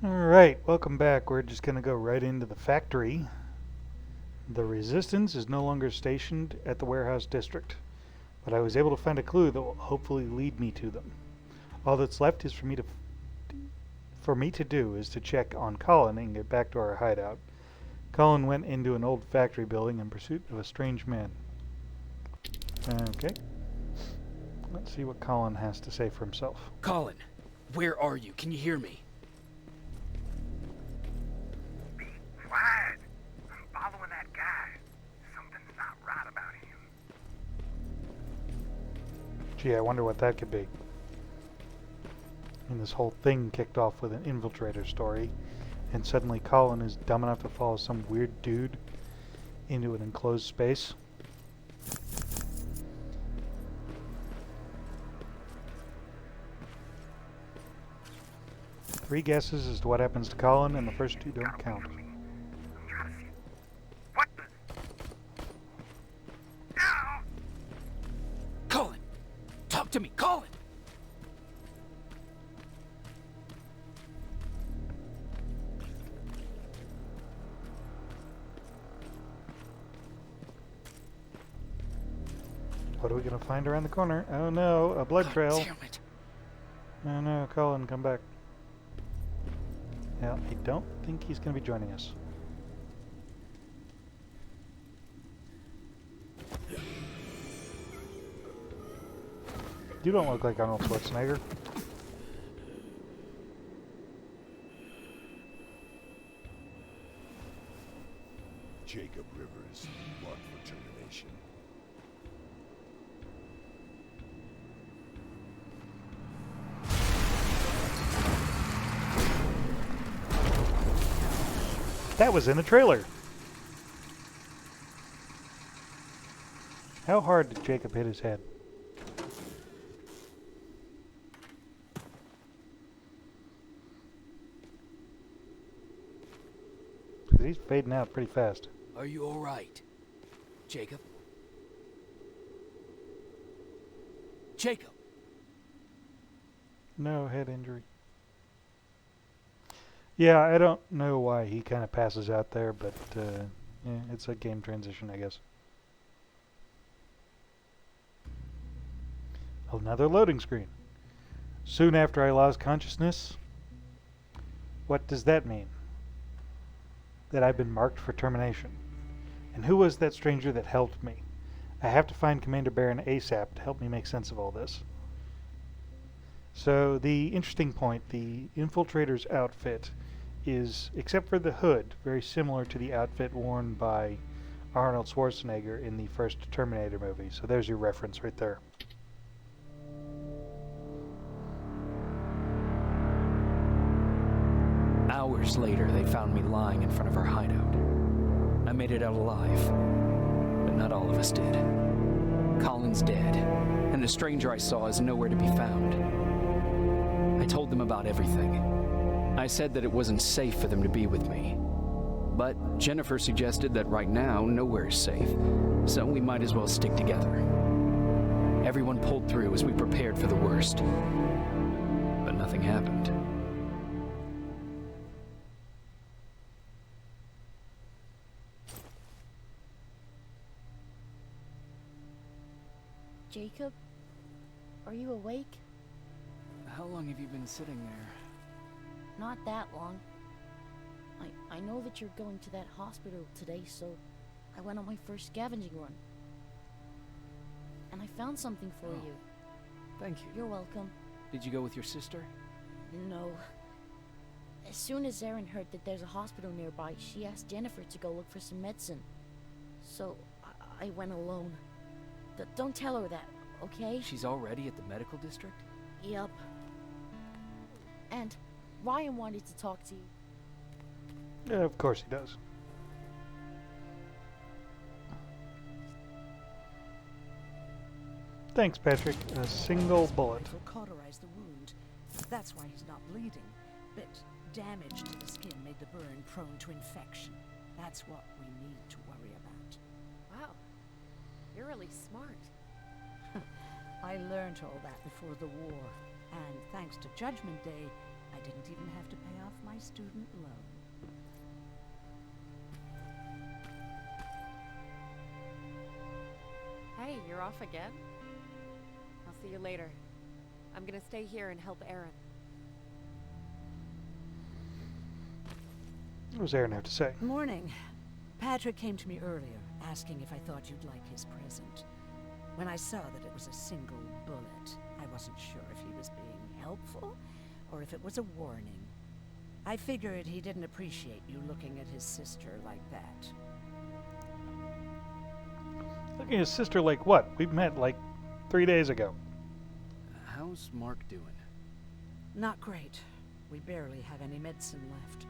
Alright, welcome back. We're just gonna go right into the factory. The Resistance is no longer stationed at the warehouse district, but I was able to find a clue that will hopefully lead me to them. All that's left is for me to do is to check on Colin and get back to our hideout. Colin went into an old factory building in pursuit of a strange man. Okay. Let's see what Colin has to say for himself. Colin, where are you? Can you hear me? Be quiet. I'm following that guy. Something's not right about him. Gee, I wonder what that could be. And this whole thing kicked off with an infiltrator story, and suddenly Colin is dumb enough to follow some weird dude into an enclosed space. Three guesses as to what happens to Colin, and the first two don't count. I'm trying to see. What the? Ow! Colin! Talk to me, Colin! What are we gonna find around the corner? Oh no, a blood trail. Damn it. Oh no, Colin, come back. Yeah, I don't think he's gonna be joining us. You don't look like Arnold Schwarzenegger. Jacob Rivers, marked for termination. That was in the trailer. How hard did Jacob hit his head? Because he's fading out pretty fast. Are you alright? Jacob? Jacob! No head injury. Yeah, I don't know why he kind of passes out there, but yeah, it's a game transition, I guess. Another loading screen. Soon after I lost consciousness. What does that mean? That I've been marked for termination. And who was that stranger that helped me? I have to find Commander Baron ASAP to help me make sense of all this. So the interesting point, the infiltrator's outfit is, except for the hood, very similar to the outfit worn by Arnold Schwarzenegger in the first Terminator movie. So there's your reference right there. Hours later, they found me lying in front of our hideout. I made it out alive, but not all of us did. Colin's dead, and the stranger I saw is nowhere to be found. I told them about everything. I said that it wasn't safe for them to be with me. But Jennifer suggested that right now, nowhere is safe, so we might as well stick together. Everyone pulled through as we prepared for the worst. But nothing happened. Jacob? Are you awake? How long have you been sitting there? Not that long. I know that you're going to that hospital today, so I went on my first scavenging run. And I found something for you. Thank you. You're welcome. Did you go with your sister? No. As soon as Erin heard that there's a hospital nearby, she asked Jennifer to go look for some medicine. So, I went alone. Don't tell her that, okay? She's already at the medical district? Yup. And Ryan wanted to talk to you. Yeah, of course he does. Thanks, Patrick. A single bullet. Will cauterize the wound. That's why he's not bleeding. But damage to the skin made the burn prone to infection. That's what we need to worry about. Wow. You're really smart. I learned all that before the war. And thanks to Judgment Day, I didn't even have to pay off my my student loan. Hey, you're off again? I'll see you later. I'm gonna stay here and help Aaron. What does Aaron have to say? Morning. Patrick came to me earlier, asking if I thought you'd like his present. When I saw that it was a single bullet, I wasn't sure if he was being helpful or if it was a warning. I figured he didn't appreciate you looking at his sister like that. Looking at his sister like what? We met like 3 days ago. How's Mark doing? Not great. We barely have any medicine left.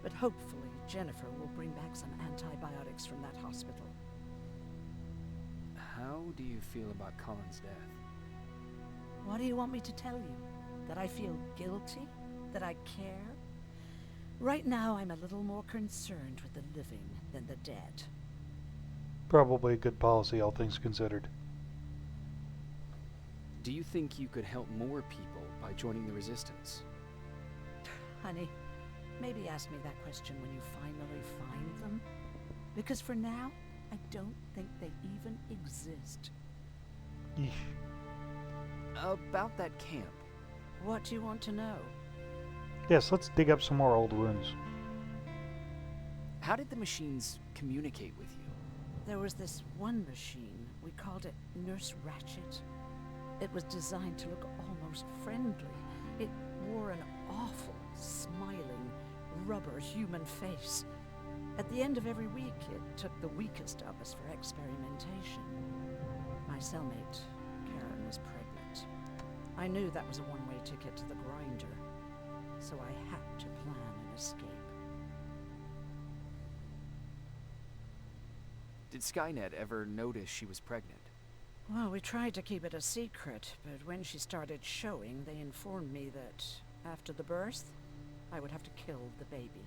But hopefully Jennifer will bring back some antibiotics from that hospital. How do you feel about Colin's death? What do you want me to tell you? That I feel guilty? That I care? Right now I'm a little more concerned with the living than the dead. Probably a good policy, all things considered. Do you think you could help more people by joining the Resistance? Honey, maybe ask me that question when you finally find them. Because for now, I don't think they even exist. Yeesh. About that camp. What do you want to know? Yes, let's dig up some more old wounds. How did the machines communicate with you? There was this one machine, we called it Nurse Ratchet. It was designed to look almost friendly. It wore an awful, smiling, rubber human face. At the end of every week, it took the weakest of us for experimentation. My cellmate, Karen, was pregnant. I knew that was a one-way ticket to the grinder, so I had to plan an escape. Did Skynet ever notice she was pregnant? Well, we tried to keep it a secret, but when she started showing, they informed me that after the birth, I would have to kill the baby.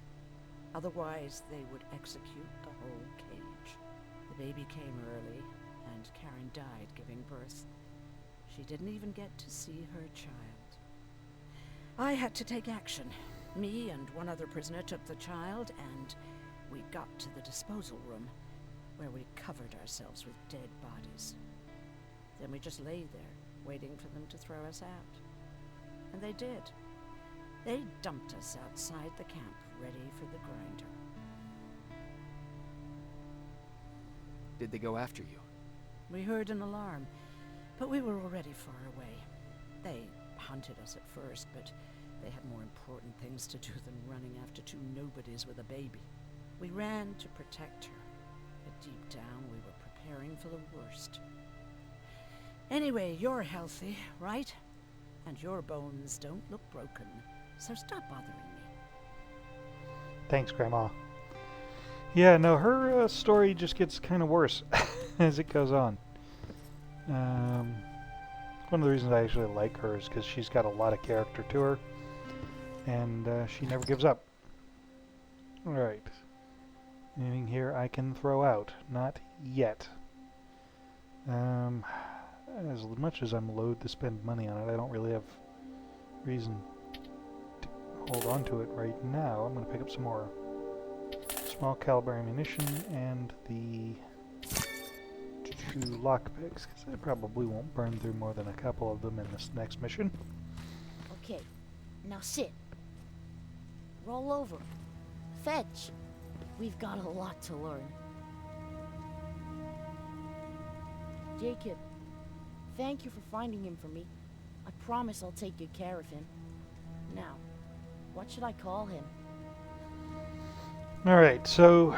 Otherwise, they would execute the whole cage. The baby came early, and Karen died giving birth. She didn't even get to see her child. I had to take action. Me and one other prisoner took the child, and we got to the disposal room, where we covered ourselves with dead bodies. Then we just lay there, waiting for them to throw us out. And they did. They dumped us outside the camp, ready for the grinder. Did they go after you? We heard an alarm, but we were already far away. They hunted us at first, but they had more important things to do than running after two nobodies with a baby. We ran to protect her, but deep down we were preparing for the worst. Anyway, you're healthy, right? And your bones don't look broken, so stop bothering me. Thanks, Grandma. Yeah, no, her story just gets kind of worse as it goes on. One of the reasons I actually like her is because she's got a lot of character to her, and she never gives up. Alright. Anything here I can throw out? Not yet. As much as I'm loath to spend money on it, I don't really have reason to hold on to it right now. I'm going to pick up some more small caliber ammunition and the 2 lockpicks, because I probably won't burn through more than a couple of them in this next mission. Okay, now sit. Roll over. Fetch. We've got a lot to learn. Jacob, thank you for finding him for me. I promise I'll take good care of him. Now, what should I call him? Alright, so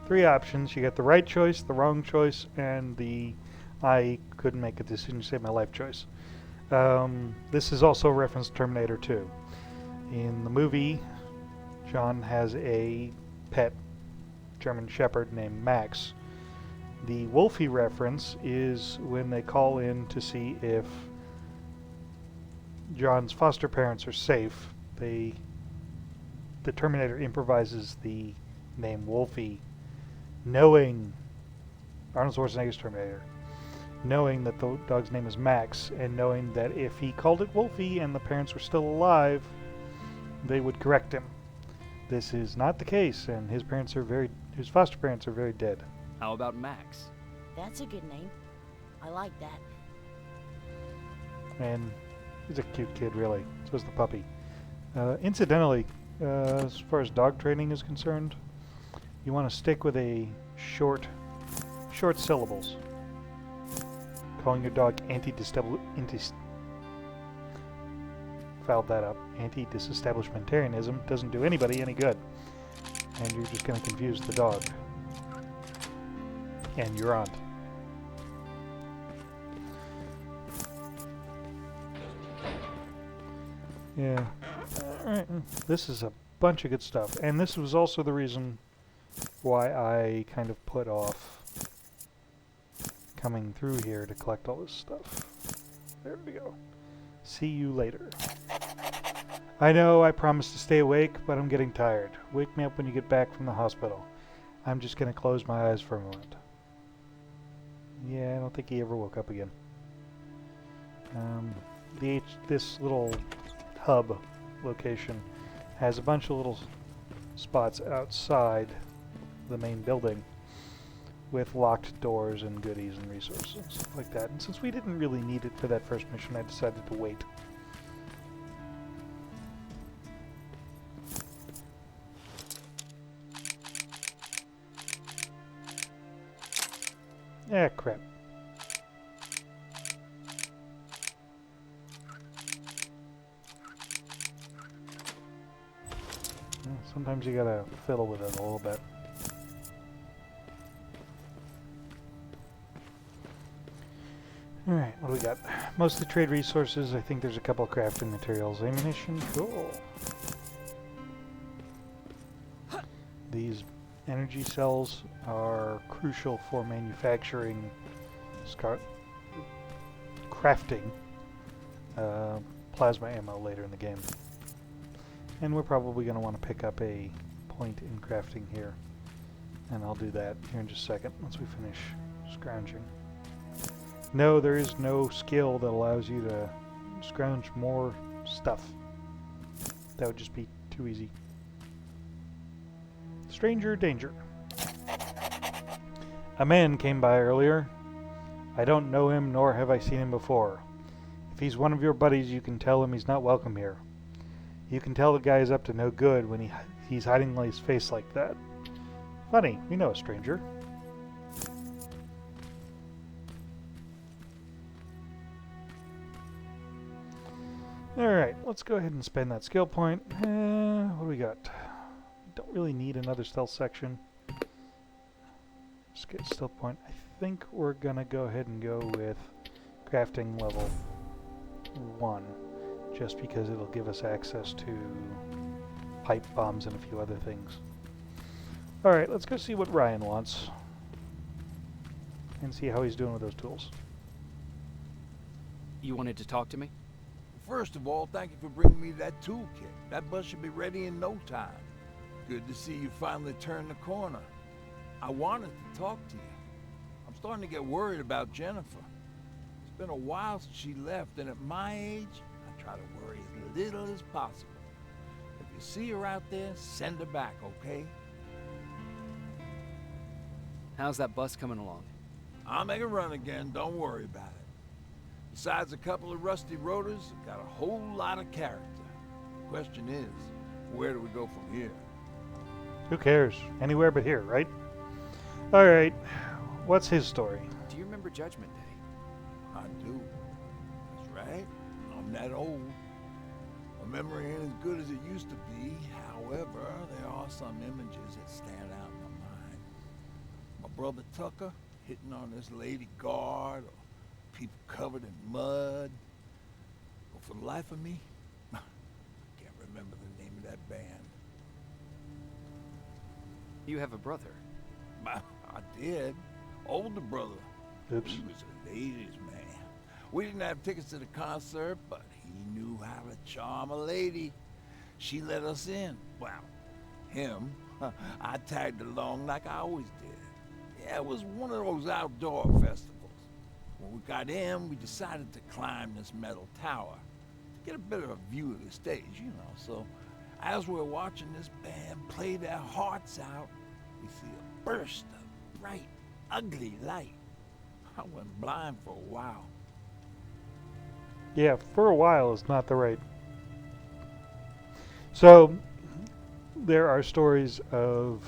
3 options. You got the right choice, the wrong choice, and the I couldn't make a decision to save my life choice. This is also a reference to Terminator 2. In the movie, John has a pet German Shepherd named Max. The Wolfie reference is when they call in to see if John's foster parents are safe. The Terminator improvises the name Wolfie, knowing Arnold Schwarzenegger's Terminator, knowing that the dog's name is Max, and knowing that if he called it Wolfie and the parents were still alive, they would correct him. This is not the case, and his foster parents are very dead. How about Max? That's a good name. I like that. And he's a cute kid, really. So is the puppy. Incidentally, as far as dog training is concerned, you want to stick with a short syllables. Calling your dog fouled that up. Anti-disestablishmentarianism doesn't do anybody any good. And you're just going to confuse the dog. And your aunt. Yeah. Alright. This is a bunch of good stuff. And this was also the reason why I kind of put off coming through here to collect all this stuff. There we go. See you later. I know I promised to stay awake, but I'm getting tired. Wake me up when you get back from the hospital. I'm just going to close my eyes for a moment. Yeah, I don't think he ever woke up again. This little hub location has a bunch of little spots outside the main building with locked doors and goodies and resources and stuff like that. And since we didn't really need it for that first mission, I decided to wait. Ah, crap. Sometimes you gotta fiddle with it a little bit. Alright, what do we got? Mostly trade resources. I think there's a couple of crafting materials. Ammunition, cool. These energy cells are crucial for manufacturing crafting plasma ammo later in the game. And we're probably going to want to pick up a point in crafting here. And I'll do that here in just a second once we finish scrounging. No, there is no skill that allows you to scrounge more stuff. That would just be too easy. Stranger danger. A man came by earlier. I don't know him, nor have I seen him before. If he's one of your buddies, you can tell him he's not welcome here. You can tell the guy is up to no good when he's hiding his face like that. Funny, we know a stranger. Alright, let's go ahead and spend that skill point. What do we got? Don't really need another stealth section. Just get stealth point. I think we're gonna go ahead and go with crafting level 1, just because it'll give us access to pipe bombs and a few other things. Alright, let's go see what Ryan wants. And see how he's doing with those tools. You wanted to talk to me? First of all, thank you for bringing me that toolkit. That bus should be ready in no time. Good to see you finally turned the corner. I wanted to talk to you. I'm starting to get worried about Jennifer. It's been a while since she left, and at my age, I try to worry as little as possible. If you see her out there, send her back, okay? How's that bus coming along? I'll make a run again, don't worry about it. Besides a couple of rusty rotors, it's got a whole lot of character. The question is, where do we go from here? Who cares? Anywhere but here, right? Alright, what's his story? Do you remember Judgment Day? I do. That's right. I'm that old. My memory ain't as good as it used to be. However, there are some images that stand out in my mind. My brother Tucker hitting on this lady guard, or people covered in mud. But for the life of me, I can't remember the name of that band. You have a brother. I did. Older brother. Oops. He was a ladies' man. We didn't have tickets to the concert, but he knew how to charm a lady. She let us in. Well, him. I tagged along like I always did. Yeah, it was one of those outdoor festivals. When we got in, we decided to climb this metal tower to get a better view of the stage, you know. So As we're watching this band play their hearts out, we see a burst of bright, ugly light. I went blind for a while. Yeah, for a while is not the right. So, there are stories of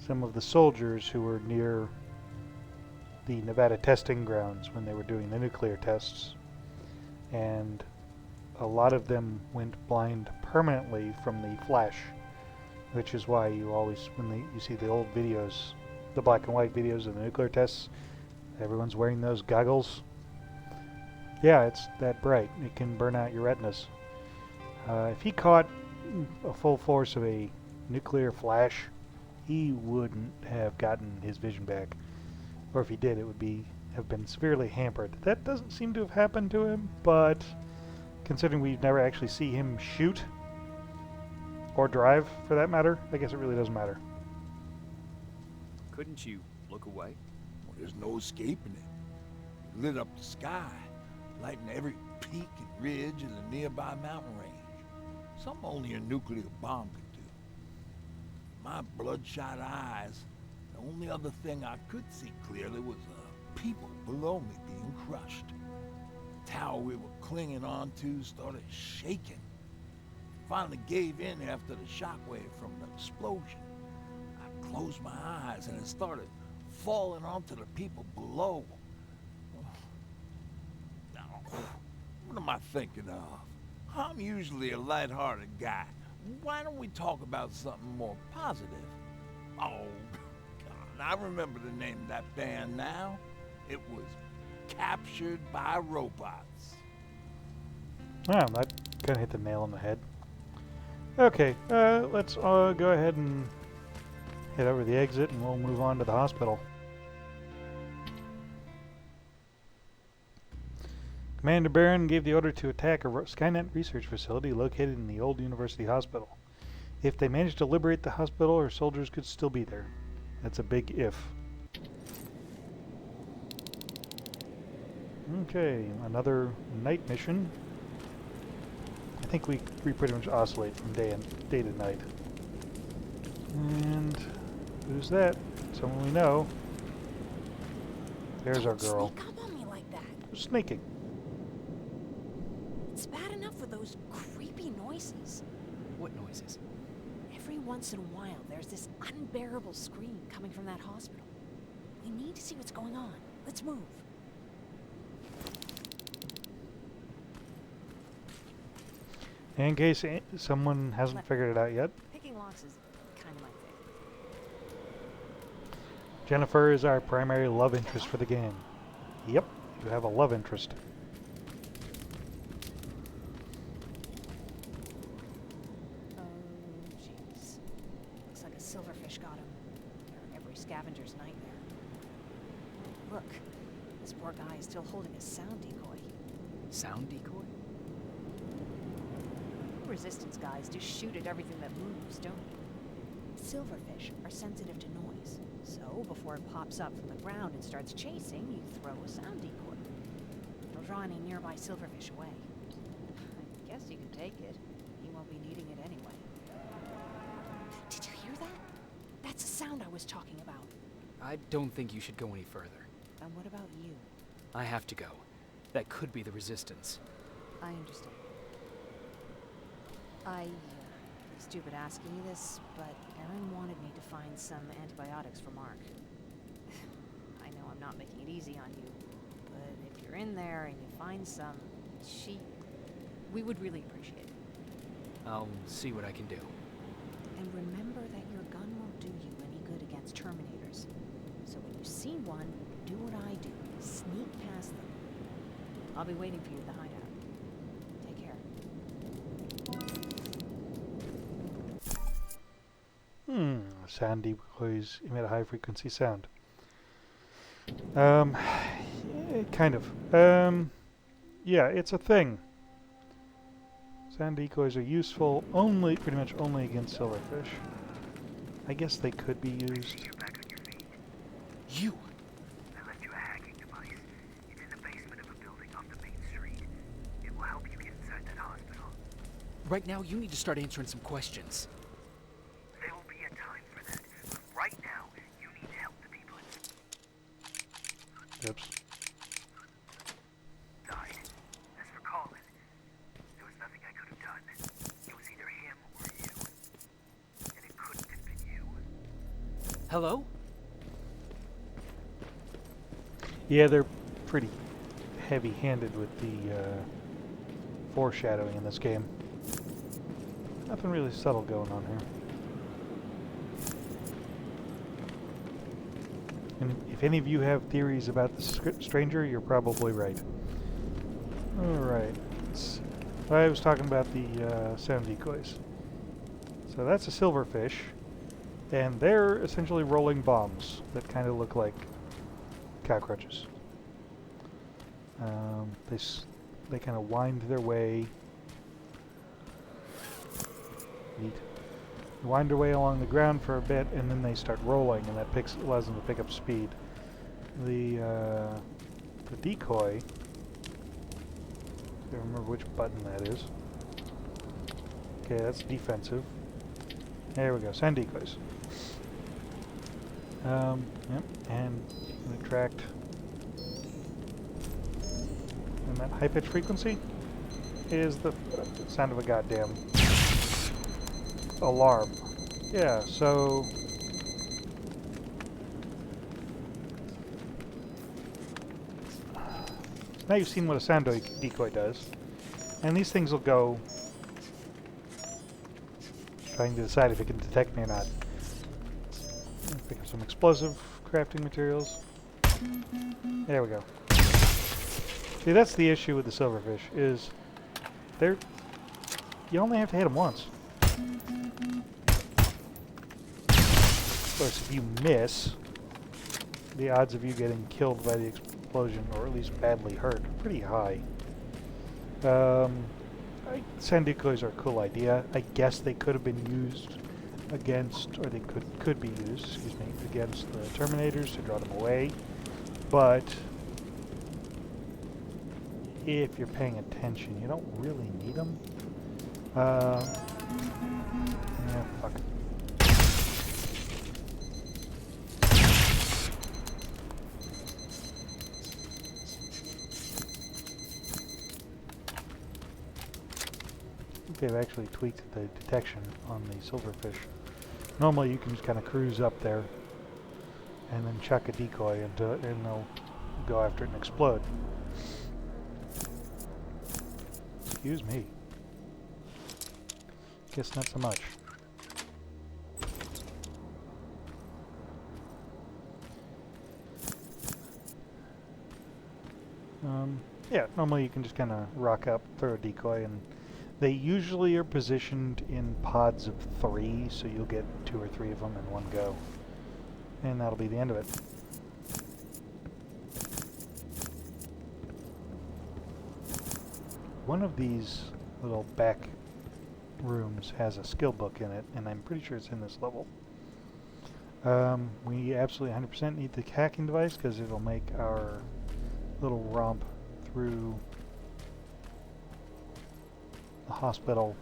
some of the soldiers who were near the Nevada testing grounds when they were doing the nuclear tests. And a lot of them went blind permanently from the flash, which is why you always, when you see the old videos, the black and white videos of the nuclear tests, everyone's wearing those goggles. Yeah, it's that bright. It can burn out your retinas. If he caught a full force of a nuclear flash, he wouldn't have gotten his vision back. Or if he did, it would have been severely hampered. That doesn't seem to have happened to him, but considering we never actually see him shoot or drive, for that matter, I guess it really doesn't matter. Couldn't you look away? Well, there's no escaping it. It lit up the sky, lighting every peak and ridge in the nearby mountain range. Something only a nuclear bomb could do. My bloodshot eyes, the only other thing I could see clearly was people below me being crushed. The tower we were clinging onto started shaking. Finally gave in after the shockwave from the explosion. I closed my eyes and it started falling onto the people below. What am I thinking of? I'm usually a light-hearted guy. Why don't we talk about something more positive? Oh, God, I remember the name of that band now. It was Captured by Robots. Wow, that kind of hit the nail on the head. Okay, let's go ahead and head over the exit and we'll move on to the hospital. Commander Barron gave the order to attack a Skynet research facility located in the old university hospital. If they managed to liberate the hospital, our soldiers could still be there. That's a big if. Okay, another night mission. I think we pretty much oscillate from day to night. And who's that? Someone we know. There's our girl. Sneak up on me like that. Who's snaking? It's bad enough with those creepy noises. What noises? Every once in a while, there's this unbearable scream coming from that hospital. We need to see what's going on. Let's move. In case someone hasn't figured it out yet, Picking locks is kind of my thing. Jennifer is our primary love interest for the game. Yep, you have a love interest. Oh, jeez. Looks like a silverfish got him. They're every scavenger's nightmare. Look, this poor guy is still holding a sound decoy. Sound decoy? Resistance guys just shoot at everything that moves, don't they? Silverfish are sensitive to noise, so before it pops up from the ground and starts chasing, you throw a sound decoy. It'll draw any nearby silverfish away. I guess you can take it. You won't be needing it anyway. Did you hear that? That's the sound I was talking about. I don't think you should go any further. And what about you? I have to go. That could be the Resistance. I understand. I stupid asking you this, but Aaron wanted me to find some antibiotics for Mark. I know I'm not making it easy on you, but if you're in there and you find some, we would really appreciate it. I'll see what I can do. And remember that your gun won't do you any good against Terminators. So when you see one, do what I do. Sneak past them. I'll be waiting for you at the hideout. Take care. Sound decoys emit a high frequency sound. Kind of. Yeah, it's a thing. Sound decoys are useful pretty much only against silverfish. I guess they could be used. You're back on your feet. You! I left you a hacking device. It's in the basement of a building off the main street. It will help you get inside that hospital. Right now, you need to start answering some questions. There will be a time for that. But right now, you need to help the people Oops. inside. As for Colin, there was nothing I could have done. It was either him or you. And it couldn't have been you. Hello? Yeah, they're pretty heavy-handed with the foreshadowing in this game. Nothing really subtle going on here. And if any of you have theories about the stranger, you're probably right. Alright. I was talking about the sound decoys. So that's a silverfish, and they're essentially rolling bombs that kind of look like cockroaches. They kind of wind their way. Neat. They wind their way along the ground for a bit, and then they start rolling, and that allows them to pick up speed. The decoy. I don't remember which button that is. Okay, that's defensive. There we go. Sound decoys. Yep, and you can attract. And that high pitch frequency is the sound of a goddamn alarm. Yeah, so now you've seen what a sound decoy does, and these things will go trying to decide if it can detect me or not. Pick up some explosive crafting materials. There we go. See, that's the issue with the silverfish, is you only have to hit them once. Of course, if you miss, the odds of you getting killed by the explosion, or at least badly hurt, are pretty high. Sound decoys are a cool idea. I guess they could have been used against, or they could be used, excuse me, against the Terminators to draw them away. But if you're paying attention, you don't really need them. Yeah, fuck. I think they've actually tweaked the detection on the silverfish. Normally you can just kind of cruise up there and then chuck a decoy into it, and they'll go after it and explode. Excuse me. Guess not so much. Yeah, normally you can just kind of rock up, throw a decoy, and they usually are positioned in pods of 3, so you'll get 2 or 3 of them in one go. And that'll be the end of it. One of these little back rooms has a skill book in it, and I'm pretty sure it's in this level. We absolutely 100% need the hacking device because it'll make our little romp through the hospital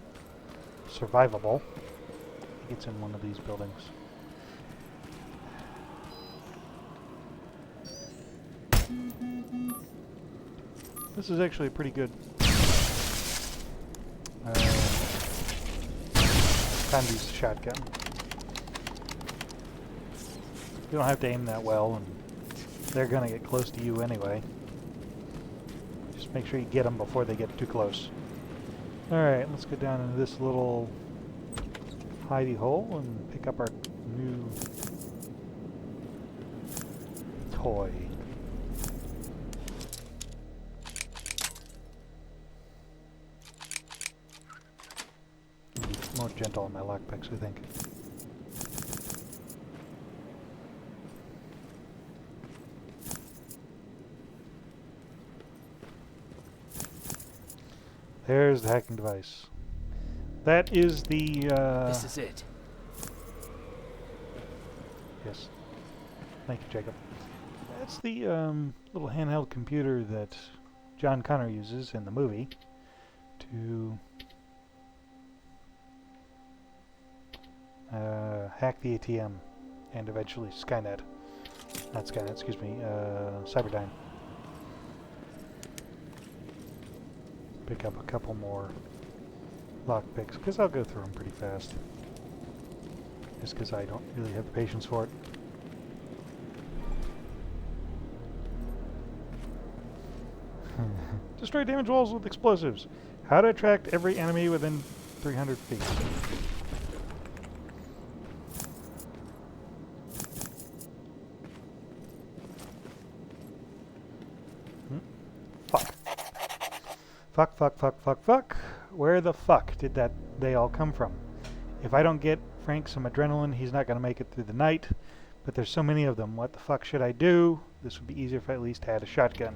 survivable. I think it's in one of these buildings. This is actually a pretty good time to use the shotgun. You don't have to aim that well, and they're gonna get close to you anyway. Just make sure you get them before they get too close. Alright, let's go down into this little hidey hole and pick up our new toy. Be more gentle on my lockpicks, I think. There's the hacking device. That is the, This is it. Yes. Thank you, Jacob. That's the, little handheld computer that John Connor uses in the movie to hack the ATM, and eventually Skynet. Not Skynet, excuse me, Cyberdyne. Pick up a couple more lockpicks, because I'll go through them pretty fast. Just because I don't really have the patience for it. Destroy damaged walls with explosives. How to attract every enemy within 300 feet. Fuck. Fuck, fuck, fuck, fuck, fuck. Where the fuck did they all come from? If I don't get Frank some adrenaline, he's not going to make it through the night. But there's so many of them. What the fuck should I do? This would be easier if I at least had a shotgun.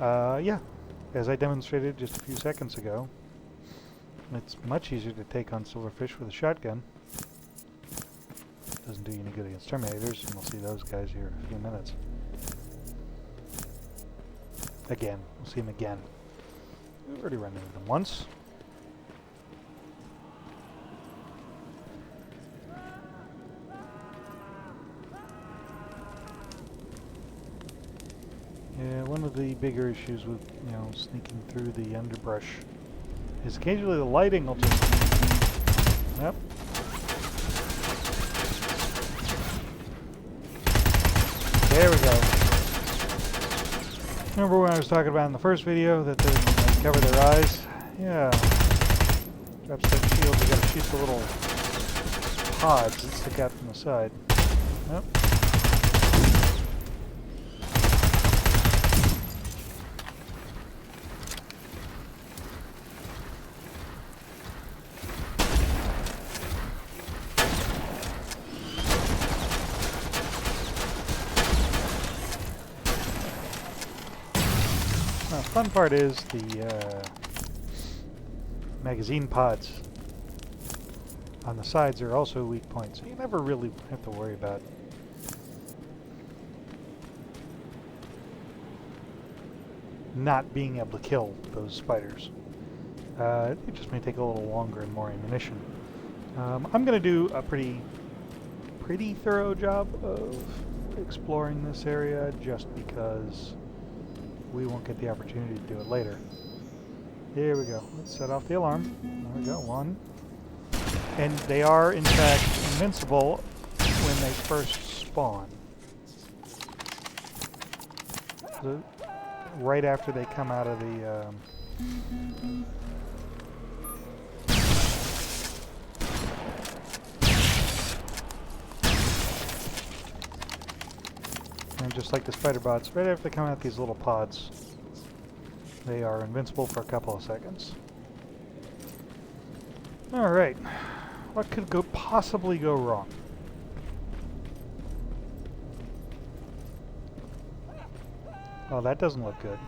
Yeah. As I demonstrated just a few seconds ago, it's much easier to take on silverfish with a shotgun. Doesn't do you any good against Terminators, and we'll see those guys here in a few minutes. Again. We'll see them again. We've already run into them once. Yeah, one of the bigger issues with, sneaking through the underbrush is occasionally the lighting will just... Yep. There we go. Remember when I was talking about in the first video that they cover their eyes? Yeah. Drops that shield, you gotta shoot the little pods that stick out from the side. Yep. The fun part is the magazine pods on the sides are also weak points, so you never really have to worry about not being able to kill those spiders. It just may take a little longer and more ammunition. I'm going to do a pretty thorough job of exploring this area just because we won't get the opportunity to do it later. Here we go. Let's set off the alarm. There we go. One. And they are, in fact, invincible when they first spawn. So, right after they come out of the... And just like the spider bots, right after they come out these little pods, they are invincible for a couple of seconds. Alright. What could possibly go wrong? Oh, that doesn't look good.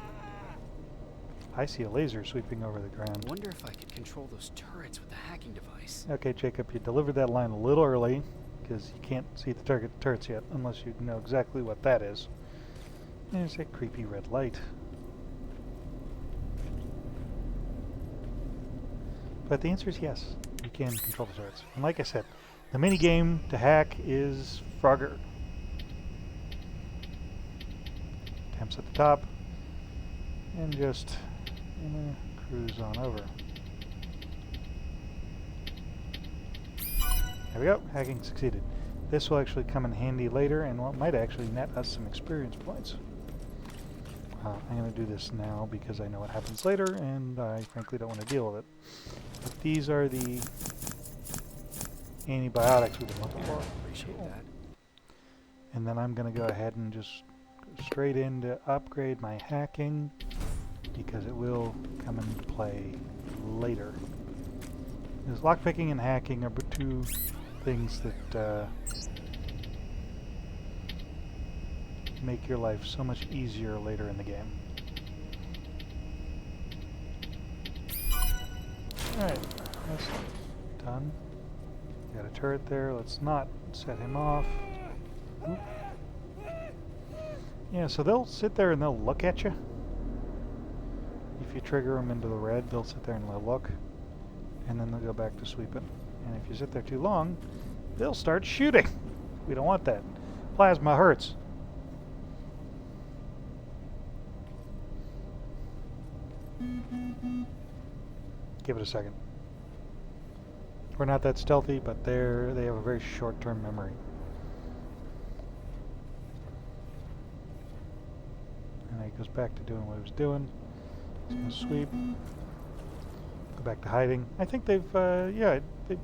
I see a laser sweeping over the ground. Wonder if I could control those turrets with the hacking device. Okay, Jacob, you delivered that line a little early, because you can't see the turrets yet, unless you know exactly what that is. There's that creepy red light. But the answer is yes, you can control the turrets. And like I said, the mini game to hack is Frogger. Attempts at the top, and just cruise on over. There we go, hacking succeeded. This will actually come in handy later and what might actually net us some experience points. I'm going to do this now because I know what happens later and I frankly don't want to deal with it. But these are the antibiotics we've been looking for. Appreciate that. And then I'm going to go ahead and just go straight in to upgrade my hacking because it will come into play later. Because lockpicking and hacking are two things that make your life so much easier later in the game. Alright, that's done. Got a turret there, let's not set him off. Oop. Yeah, so they'll sit there and they'll look at you. If you trigger them into the red, they'll sit there and they'll look. and then they'll go back to sweeping. And if you sit there too long, they'll start shooting. We don't want that. Plasma hurts. Give it a second. We're not that stealthy, but they have a very short-term memory. And he goes back to doing what he was doing. He's going to sweep. Go back to hiding. I think they've, yeah, they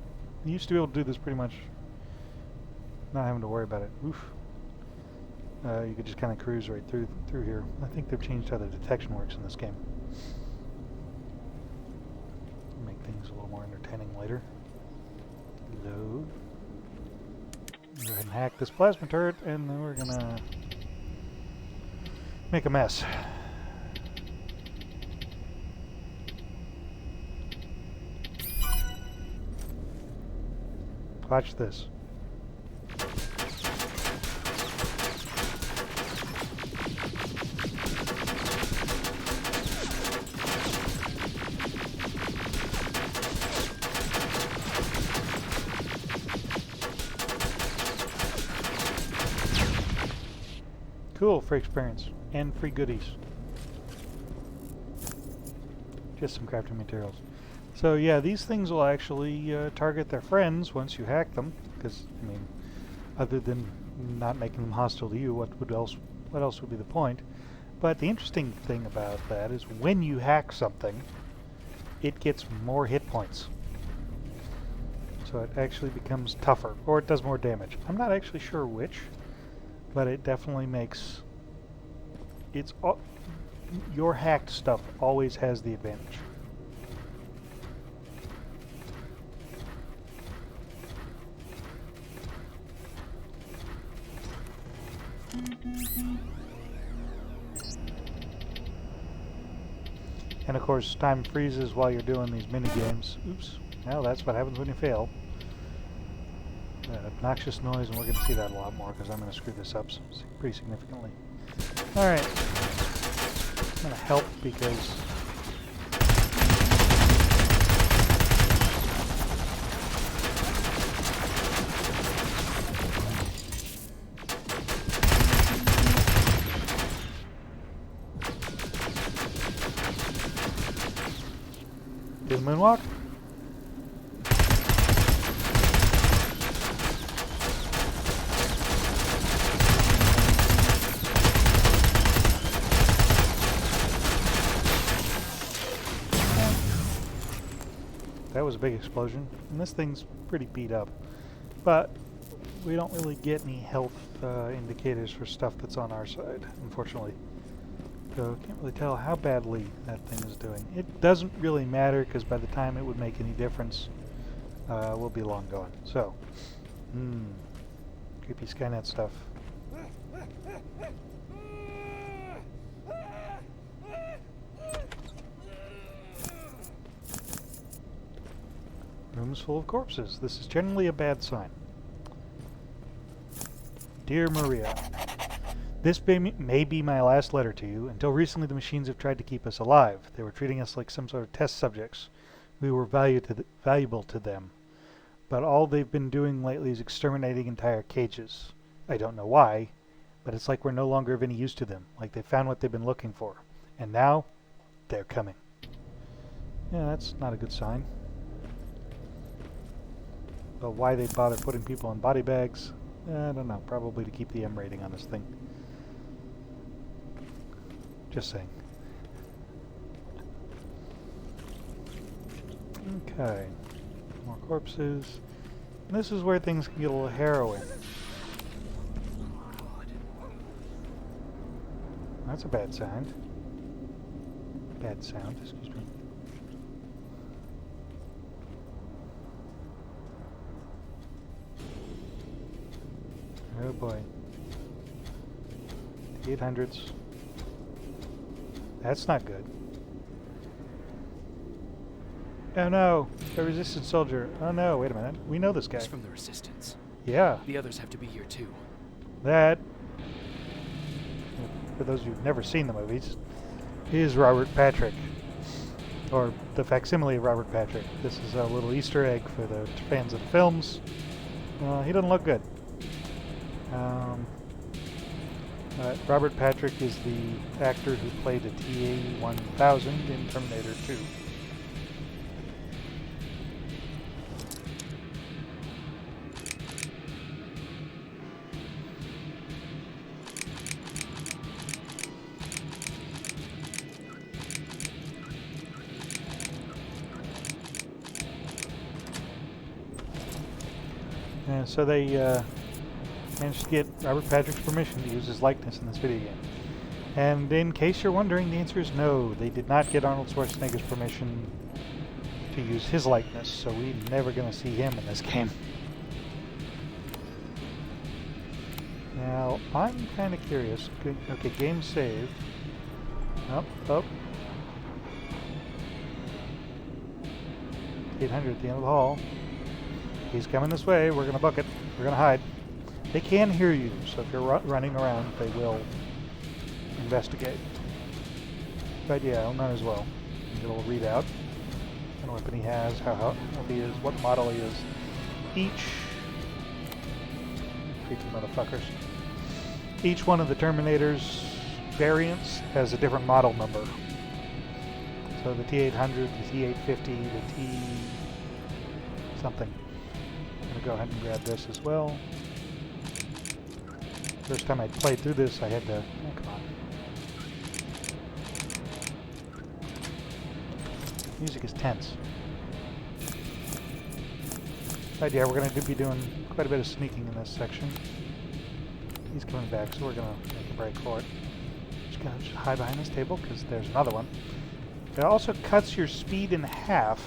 used to be able to do this pretty much. Not having to worry about it. Oof. You could just kind of cruise right through here. I think they've changed how the detection works in this game. Make things a little more entertaining later. Load. Go ahead and hack this plasma turret, and then we're gonna make a mess. Watch this. Cool, free experience and free goodies. Just some crafting materials. So yeah, these things will actually target their friends once you hack them. Because I mean, other than not making them hostile to you, what else would be the point? But the interesting thing about that is when you hack something, it gets more hit points. So it actually becomes tougher, or it does more damage. I'm not actually sure which. But it definitely makes your hacked stuff always has the advantage. And of course, time freezes while you're doing these mini games. Oops. Well, that's what happens when you fail. Obnoxious noise, and we're going to see that a lot more because I'm going to screw this up pretty significantly. Alright. I'm going to help because do the moonwalk? That was a big explosion, and this thing's pretty beat up. But we don't really get any health indicators for stuff that's on our side, unfortunately. So can't really tell how badly that thing is doing. It doesn't really matter, because by the time it would make any difference, we'll be long gone. So, creepy Skynet stuff. Rooms full of corpses. This is generally a bad sign. Dear Maria, this may be my last letter to you. Until recently, the machines have tried to keep us alive. They were treating us like some sort of test subjects. We were valuable to them. But all they've been doing lately is exterminating entire cages. I don't know why, but it's like we're no longer of any use to them. Like they found what they've been looking for. And now, they're coming. Yeah, that's not a good sign. But why they'd bother putting people in body bags, I don't know. Probably to keep the M rating on this thing. Just saying. Okay. More corpses. And this is where things can get a little harrowing. That's a bad sound. Bad sound, excuse me. Oh boy. The 800s. That's not good. Oh no! A resistance soldier. Oh no, wait a minute. We know this guy. It's from the Resistance. Yeah. The others have to be here too. That, for those who've never seen the movies, is Robert Patrick. or the facsimile of Robert Patrick. This is a little Easter egg for the fans of the films. He doesn't look good. Robert Patrick is the actor who played the TA-1000 in Terminator 2. And so they managed to get Robert Patrick's permission to use his likeness in this video game. And in case you're wondering, the answer is no. They did not get Arnold Schwarzenegger's permission to use his likeness, so we're never going to see him in this game. Now, I'm kind of curious. Okay, game saved. Oh. 800 at the end of the hall. He's coming this way. We're going to book it. We're going to hide. They can hear you, so if you're running around, they will investigate. But yeah, I might as well. Get a little readout. What weapon he has, how he is, what model he is. Each... creepy motherfuckers. Each one of the Terminator's variants has a different model number. So the T-800, the T-850, the T... something. I'm going to go ahead and grab this as well. First time I played through this, I had to... oh, come on. Music is tense. But yeah, we're going to be doing quite a bit of sneaking in this section. He's coming back, so we're going to make a break for it. Just going to hide behind this table, because there's another one. It also cuts your speed in half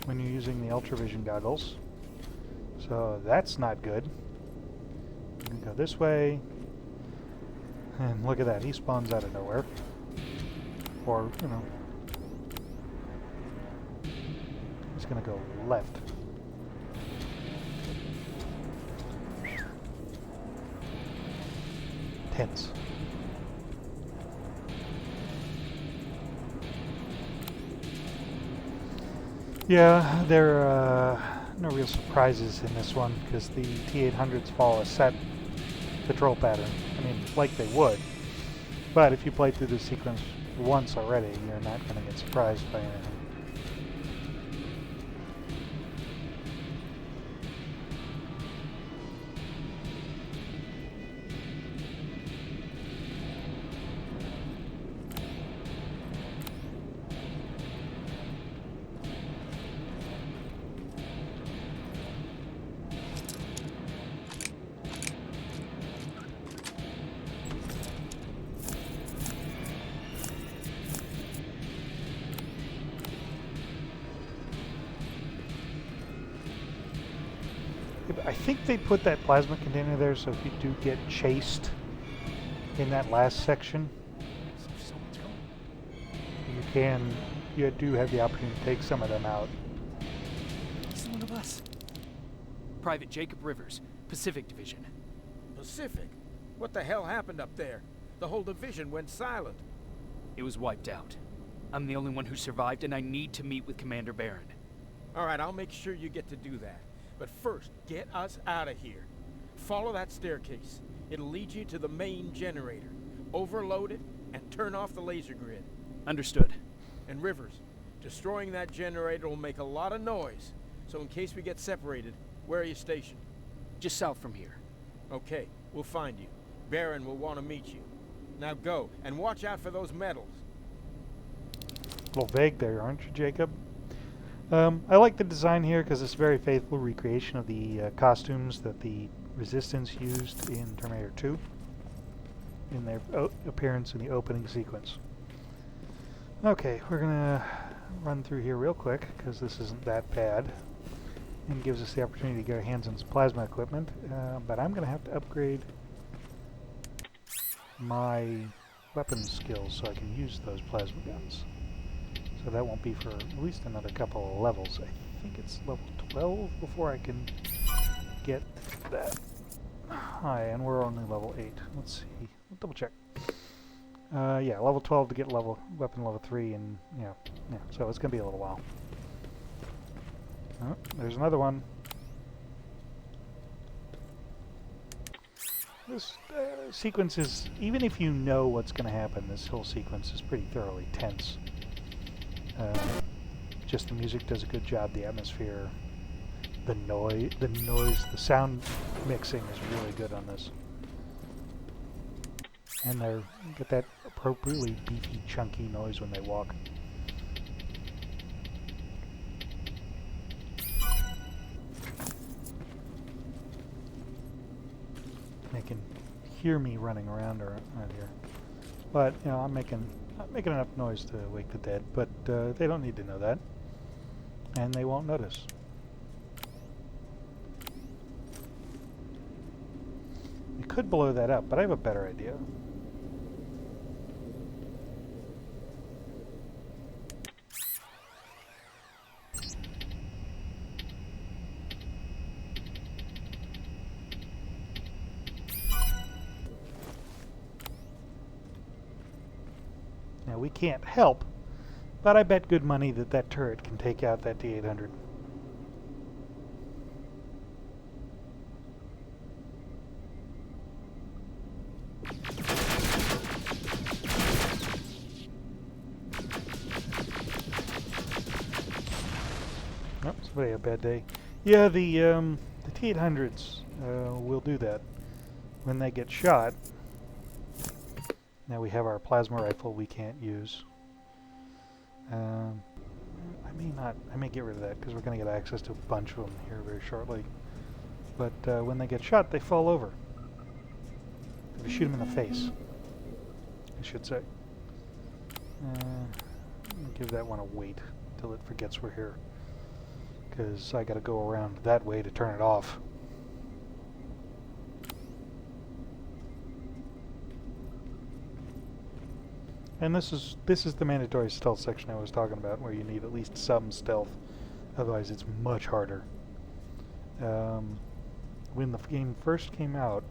when you're using the Ultravision goggles. So that's not good. We can go this way. And look at that, he spawns out of nowhere. Or, you know. He's gonna go left. Tense. Yeah, there are no real surprises in this one because the T-800s follow a set patrol pattern. I mean, like they would. But if you play through the sequence once already, you're not going to get surprised by anything. I think they put that plasma container there so if you do get chased in that last section, you do have the opportunity to take some of them out. It's one of us. Private Jacob Rivers, Pacific Division. Pacific? What the hell happened up there? The whole division went silent. It was wiped out. I'm the only one who survived, and I need to meet with Commander Barron. All right, I'll make sure you get to do that. But first, get us out of here. Follow that staircase. It'll lead you to the main generator. Overload it and turn off the laser grid. Understood. And Rivers, destroying that generator will make a lot of noise. So in case we get separated, where are you stationed? Just south from here. Okay, we'll find you. Barron will want to meet you. Now go, and watch out for those medals. A little vague there, aren't you, Jacob? I like the design here because it's a very faithful recreation of the costumes that the Resistance used in Terminator 2 in their appearance in the opening sequence. Okay, we're gonna run through here real quick because this isn't that bad and gives us the opportunity to get our hands on some plasma equipment, but I'm gonna have to upgrade my weapon skills so I can use those plasma guns. So that won't be for at least another couple of levels. I think it's level 12 before I can get that high, and we're only level 8. Let's see. We'll double check. Yeah, level 12 to get weapon level 3, and yeah, so it's gonna be a little while. Oh, there's another one. This sequence is, even if you know what's gonna happen, this whole sequence is pretty thoroughly tense. Just the music does a good job, the atmosphere, the noise, the sound mixing is really good on this. And they get that appropriately beefy, chunky noise when they walk. They can hear me running around around here, but you know I'm making enough noise to wake the dead. But they don't need to know that, and they won't notice. We could blow that up, but I have a better idea. Now we can't help, but I bet good money that that turret can take out that T-800. Oh, somebody had a bad day. Yeah, the T-800s will do that when they get shot. Now we have our plasma rifle we can't use. I may get rid of that because we're going to get access to a bunch of them here very shortly. But when they get shot, they fall over. If you shoot them in the face, I should say. Give that one a wait till it forgets we're here, because I got to go around that way to turn it off. And this is the mandatory stealth section I was talking about, where you need at least some stealth, otherwise it's much harder. When the game first came out,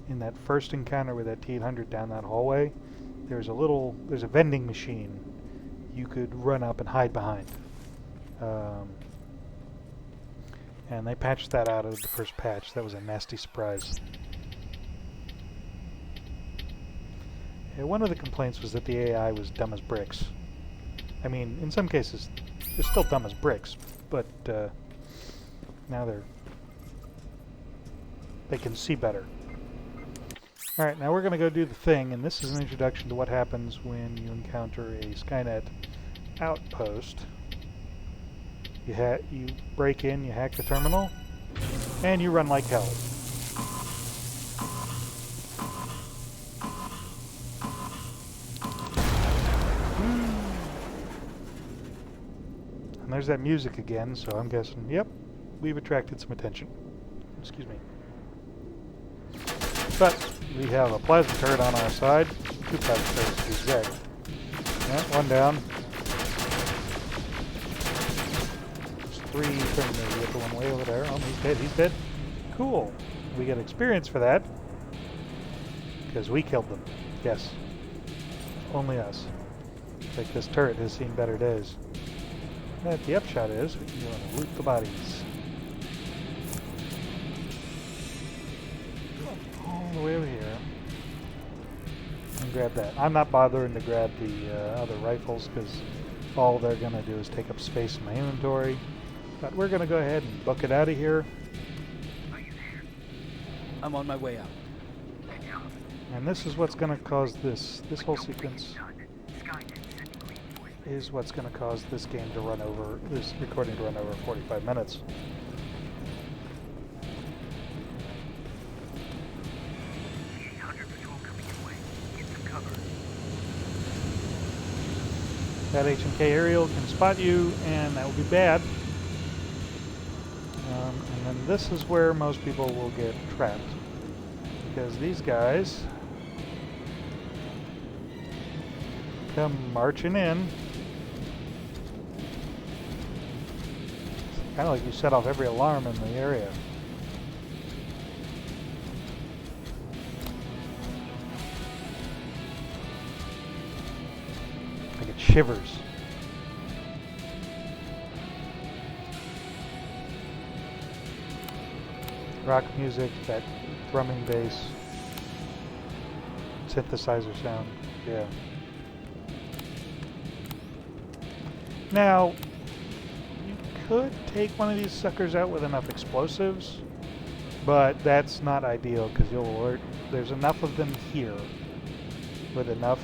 in that first encounter with that T-800 down that hallway, there's a vending machine you could run up and hide behind. And they patched that out of the first patch. That was a nasty surprise. Yeah, one of the complaints was that the AI was dumb as bricks. I mean, in some cases, they're still dumb as bricks, but now they can see better. Alright, now we're going to go do the thing, and this is an introduction to what happens when you encounter a Skynet outpost. You break in, you hack the terminal, and you run like hell. And there's that music again, so I'm guessing, yep, we've attracted some attention. Excuse me. But we have a plasma turret on our side. 2 plasma turrets to be exact. Yeah, one down. There's 3 Terminator. We got the one way over there. Oh, he's dead. He's dead. Cool. We get experience for that. Because we killed them. Yes. Only us. Like this turret has seen better days. But the upshot is we can go and loot the bodies. All the way over here. And grab that. I'm not bothering to grab the other rifles because all they're going to do is take up space in my inventory. But we're going to go ahead and book it out of here. Are you there? I'm on my way out. Good job. And this is what's going to cause this whole Don't think sequence it's done. Skynet sending reinforcements. is what's going to cause this game to run over, this recording to run over 45 minutes. T-800 patrol coming your way. Get some cover. That H&K aerial can spot you, and that will be bad. And then this is where most people will get trapped, because these guys come marching in. Kind of like you set off every alarm in the area. shivers. Rock music, that thrumming bass, synthesizer sound, yeah. Now, you could take one of these suckers out with enough explosives, but that's not ideal because you'll alert. There's enough of them here with enough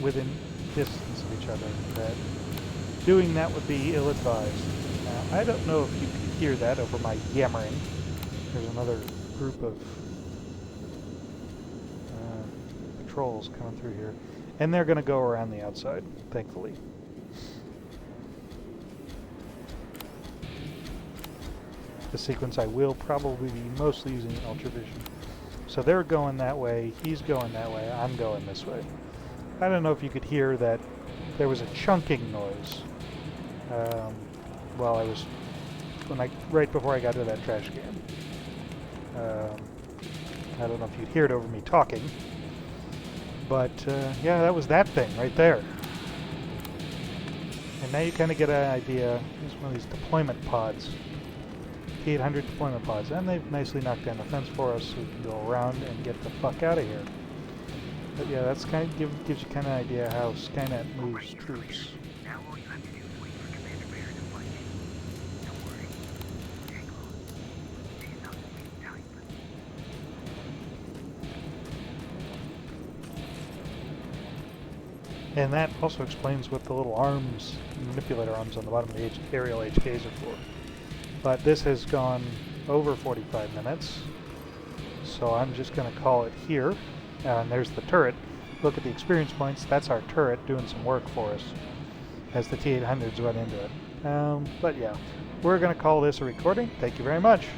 within distance of each other that doing that would be ill-advised. Now, I don't know if you can hear that over my yammering. There's another group of patrols coming through here, and they're going to go around the outside, thankfully. The sequence I will probably be mostly using ultravision. So they're going that way, he's going that way, I'm going this way. I don't know if you could hear that there was a chunking noise while I was, right before I got to that trash can. I don't know if you'd hear it over me talking, but yeah, that was that thing right there. And now you kind of get an idea. Here's one of these deployment pods. T-800 deployment pods, and they've nicely knocked down the fence for us so we can go around and get the fuck out of here. But yeah, that's kind of gives you kind of an idea how Skynet moves troops. Now all you have to do is wait for Commander Barron to find you. Don't worry. Stay close. She's not the type. And that also explains what the little arms, manipulator arms on the bottom of the aerial HKs are for. But this has gone over 45 minutes, so I'm just going to call it here. And there's the turret. Look at the experience points. That's our turret doing some work for us as the T-800s run into it. But yeah, we're going to call this a recording. Thank you very much.